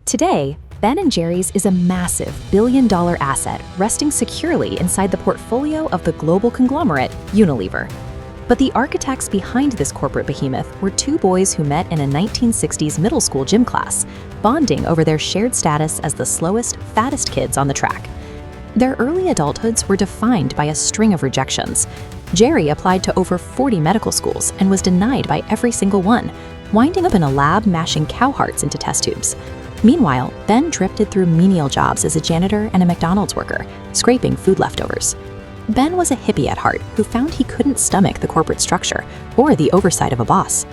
Today, Ben & Jerry's is a massive billion-dollar asset resting securely inside the portfolio of the global conglomerate Unilever. But the architects behind this corporate behemoth were two boys who met in a 1960s middle school gym class, bonding over their shared status as the slowest, fattest kids on the track. Their early adulthoods were defined by a string of rejections. Jerry applied to over 40 medical schools and was denied by every single one, winding up in a lab mashing cow hearts into test tubes. Meanwhile, Ben drifted through menial jobs as a janitor and a McDonald's worker, scraping food leftovers. Ben was a hippie at heart who found he couldn't stomach the corporate structure or the oversight of a boss.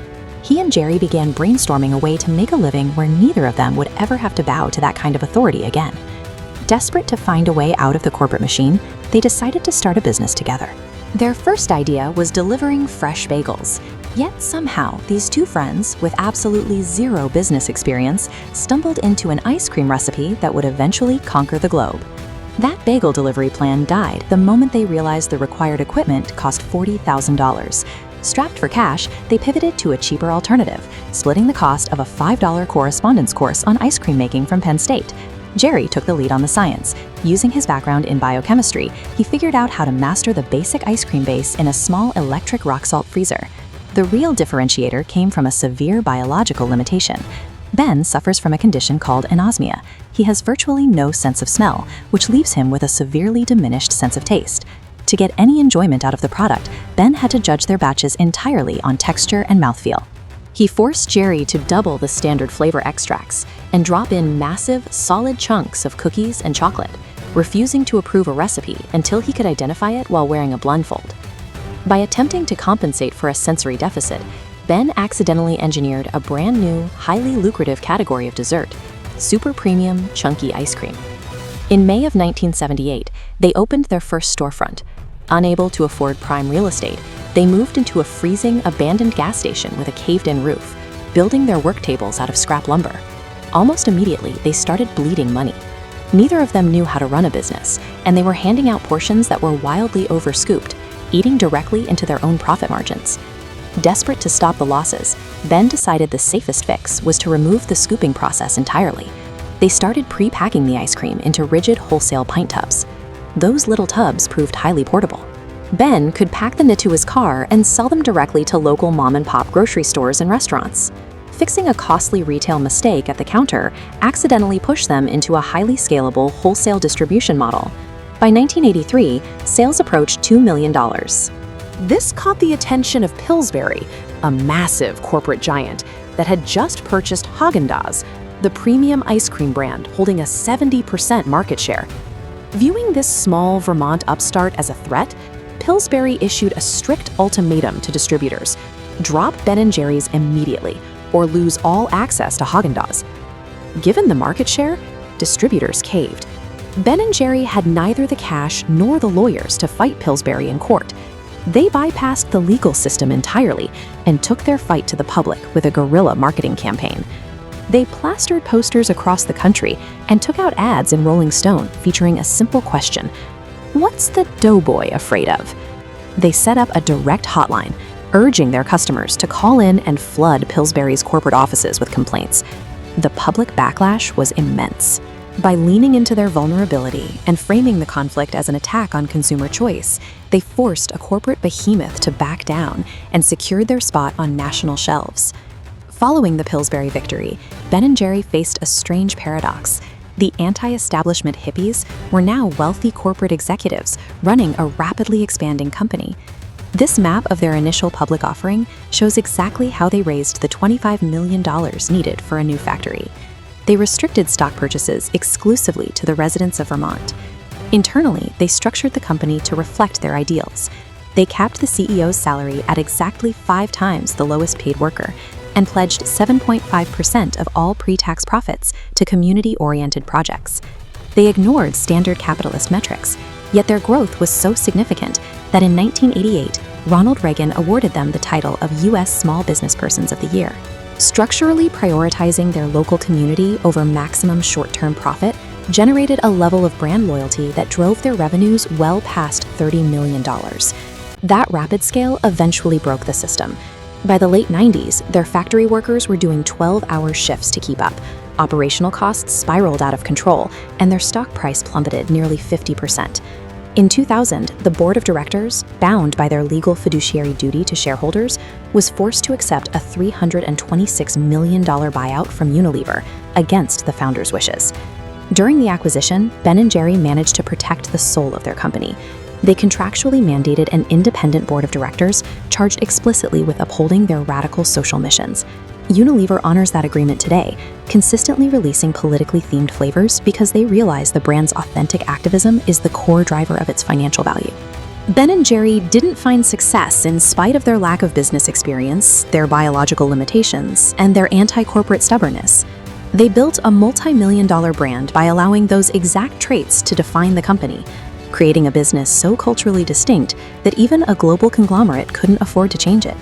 He and Jerry began brainstorming a way to make a living where neither of them would ever have to bow to that kind of authority again. Desperate to find a way out of the corporate machine, they decided to start a business together. Their first idea was delivering fresh bagels. Yet somehow, these two friends, with absolutely zero business experience, stumbled into an ice cream recipe that would eventually conquer the globe. That bagel delivery plan died the moment they realized the required equipment cost $40,000. Strapped for cash, they pivoted to a cheaper alternative, splitting the cost of a $5 correspondence course on ice cream making from Penn State. Jerry took the lead on the science. Using his background in biochemistry, he figured out how to master the basic ice cream base in a small electric rock salt freezer. The real differentiator came from a severe biological limitation. Ben suffers from a condition called anosmia. He has virtually no sense of smell, which leaves him with a severely diminished sense of taste. To get any enjoyment out of the product, Ben had to judge their batches entirely on texture and mouthfeel. He forced Jerry to double the standard flavor extracts and drop in massive, solid chunks of cookies and chocolate, refusing to approve a recipe until he could identify it while wearing a blindfold. By attempting to compensate for a sensory deficit, Ben accidentally engineered a brand new, highly lucrative category of dessert: super premium, chunky ice cream. In May of 1978, they opened their first storefront. Unable to afford prime real estate, they moved into a freezing, abandoned gas station with a caved-in roof, building their work tables out of scrap lumber. Almost immediately, they started bleeding money. Neither of them knew how to run a business, and they were handing out portions that were wildly overscooped, eating directly into their own profit margins. Desperate to stop the losses, Ben decided the safest fix was to remove the scooping process entirely. They started pre-packing the ice cream into rigid wholesale pint tubs. Those little tubs proved highly portable. Ben could pack them into his car and sell them directly to local mom-and-pop grocery stores and restaurants. Fixing a costly retail mistake at the counter accidentally pushed them into a highly scalable wholesale distribution model. By 1983, sales approached $2 million. This caught the attention of Pillsbury, a massive corporate giant that had just purchased Häagen-Dazs, the premium ice cream brand holding a 70% market share. Viewing this small Vermont upstart as a threat, Pillsbury issued a strict ultimatum to distributors: drop Ben & Jerry's immediately or lose all access to Häagen-Dazs. Given the market share, distributors caved. Ben & Jerry had neither the cash nor the lawyers to fight Pillsbury in court. They bypassed the legal system entirely and took their fight to the public with a guerrilla marketing campaign. They plastered posters across the country and took out ads in Rolling Stone featuring a simple question: what's the doughboy afraid of? They set up a direct hotline, urging their customers to call in and flood Pillsbury's corporate offices with complaints. The public backlash was immense. By leaning into their vulnerability and framing the conflict as an attack on consumer choice, they forced a corporate behemoth to back down and secured their spot on national shelves. Following the Pillsbury victory, Ben & Jerry faced a strange paradox. The anti-establishment hippies were now wealthy corporate executives running a rapidly expanding company. This map of their initial public offering shows exactly how they raised the $25 million needed for a new factory. They restricted stock purchases exclusively to the residents of Vermont. Internally, they structured the company to reflect their ideals. They capped the CEO's salary at exactly 5 times the lowest paid worker and pledged 7.5% of all pre-tax profits to community-oriented projects. They ignored standard capitalist metrics, yet their growth was so significant that in 1988, Ronald Reagan awarded them the title of U.S. Small Business Persons of the Year. Structurally prioritizing their local community over maximum short-term profit generated a level of brand loyalty that drove their revenues well past $30 million. That rapid scale eventually broke the system. By the late 90s, their factory workers were doing 12-hour shifts to keep up. Operational costs spiraled out of control, and their stock price plummeted nearly 50%. In 2000, the board of directors, bound by their legal fiduciary duty to shareholders, was forced to accept a $326 million buyout from Unilever against the founders' wishes. During the acquisition, Ben & Jerry managed to protect the soul of their company. They contractually mandated an independent board of directors charged explicitly with upholding their radical social missions. Unilever honors that agreement today, consistently releasing politically themed flavors because they realize the brand's authentic activism is the core driver of its financial value. Ben & Jerry didn't find success in spite of their lack of business experience, their biological limitations, and their anti-corporate stubbornness. They built a multi-million-dollar brand by allowing those exact traits to define the company, creating a business so culturally distinct that even a global conglomerate couldn't afford to change it.